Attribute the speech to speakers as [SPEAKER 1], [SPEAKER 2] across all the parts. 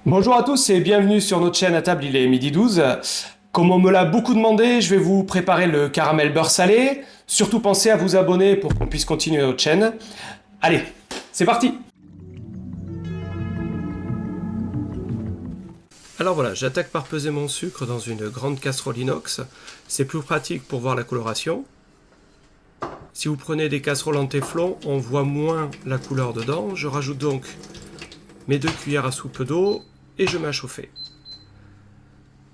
[SPEAKER 1] Bonjour à tous et bienvenue sur notre chaîne à table, il est midi 12. Comme on me l'a beaucoup demandé, je vais vous préparer le caramel beurre salé. Surtout pensez à vous abonner pour qu'on puisse continuer notre chaîne. Allez, c'est parti! Alors voilà, j'attaque par peser mon sucre dans une grande casserole inox. C'est plus pratique pour voir la coloration. Si vous prenez des casseroles en téflon, on voit moins la couleur dedans. Je rajoute donc mes 2 cuillères à soupe d'eau et je mets à chauffer.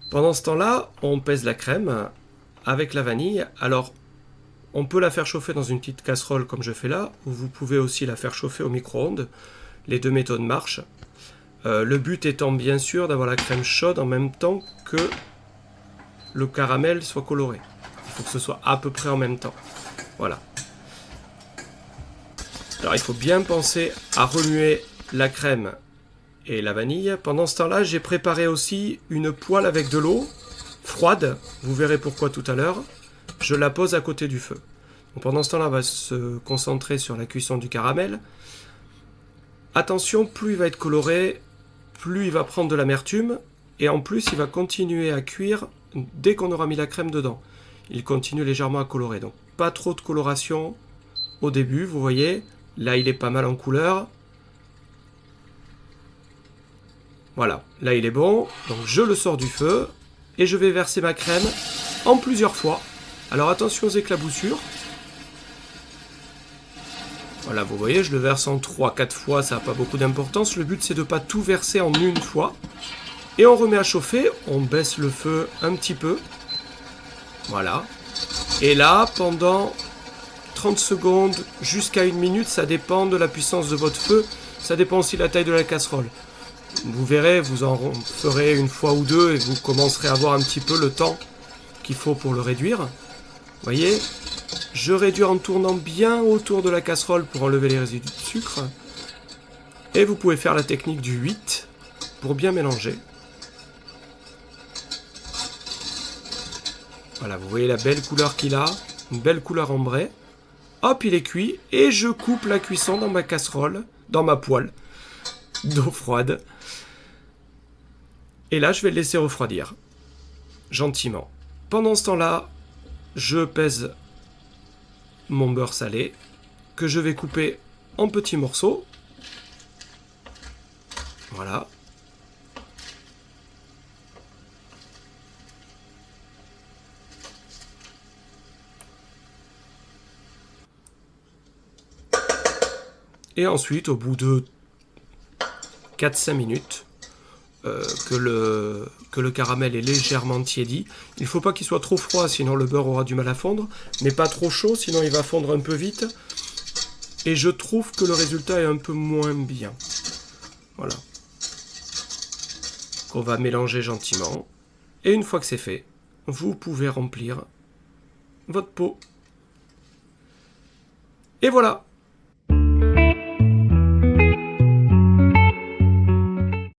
[SPEAKER 1] Pendant ce temps-là, on pèse la crème avec la vanille. Alors, on peut la faire chauffer dans une petite casserole comme je fais là, ou vous pouvez aussi la faire chauffer au micro-ondes. Les deux méthodes marchent. Le but étant bien sûr d'avoir la crème chaude en même temps que le caramel soit coloré. Il faut que ce soit à peu près en même temps. Voilà. Alors il faut bien penser à remuer la crème et la vanille. Pendant ce temps-là, j'ai préparé aussi une poêle avec de l'eau froide. Vous verrez pourquoi tout à l'heure. Je la pose à côté du feu. Donc pendant ce temps-là, on va se concentrer sur la cuisson du caramel. Attention, plus il va être coloré, plus il va prendre de l'amertume. Et en plus, il va continuer à cuire dès qu'on aura mis la crème dedans. Il continue légèrement à colorer. Donc pas trop de coloration au début, vous voyez. Là, il est pas mal en couleur. Voilà, là il est bon, donc je le sors du feu et je vais verser ma crème en plusieurs fois. Alors attention aux éclaboussures. Voilà, vous voyez, je le verse en 3-4 fois, ça n'a pas beaucoup d'importance. Le but c'est de ne pas tout verser en une fois. Et on remet à chauffer, on baisse le feu un petit peu. Voilà. Et là, pendant 30 secondes jusqu'à 1 minute, ça dépend de la puissance de votre feu. Ça dépend aussi de la taille de la casserole. Vous verrez, vous en ferez une fois ou deux et vous commencerez à voir un petit peu le temps qu'il faut pour le réduire. Vous voyez, je réduis en tournant bien autour de la casserole pour enlever les résidus de sucre. Et vous pouvez faire la technique du 8 pour bien mélanger. Voilà, vous voyez la belle couleur qu'il a, une belle couleur ambrée. Hop, il est cuit et je coupe la cuisson dans ma casserole, dans ma poêle d'eau froide. Et là, je vais le laisser refroidir, gentiment. Pendant ce temps-là, je pèse mon beurre salé, que je vais couper en petits morceaux. Voilà. Et ensuite, au bout de 4-5 minutes, que le caramel est légèrement tiédi. Il ne faut pas qu'il soit trop froid, sinon le beurre aura du mal à fondre, mais pas trop chaud, sinon il va fondre un peu vite. Et je trouve que le résultat est un peu moins bien. Voilà. On va mélanger gentiment. Et une fois que c'est fait, vous pouvez remplir votre pot. Et voilà!